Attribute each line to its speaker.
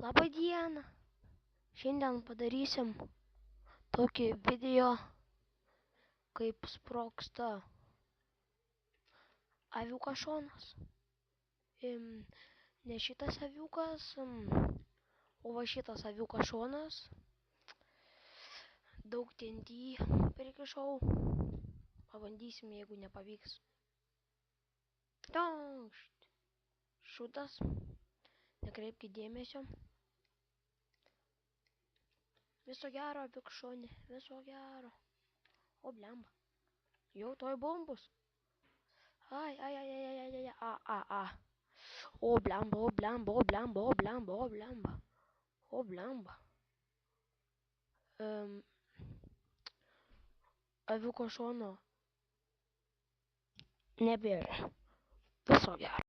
Speaker 1: Labą dieną. Šiandien padarysim tokį video, kaip sprogsta avių kašonas. Ne šitas aviukas, o va šitas avių kašonas. Daug TNT prikišau. Pabandysim, jeigu nepavyks. Šutas. Nekreipkit dėmesio. Viso gero, pikšonė. Viso gero. O blemba. Jau toj bombus. Ai. O blemba. Avių kašono nebėra. Viso gero.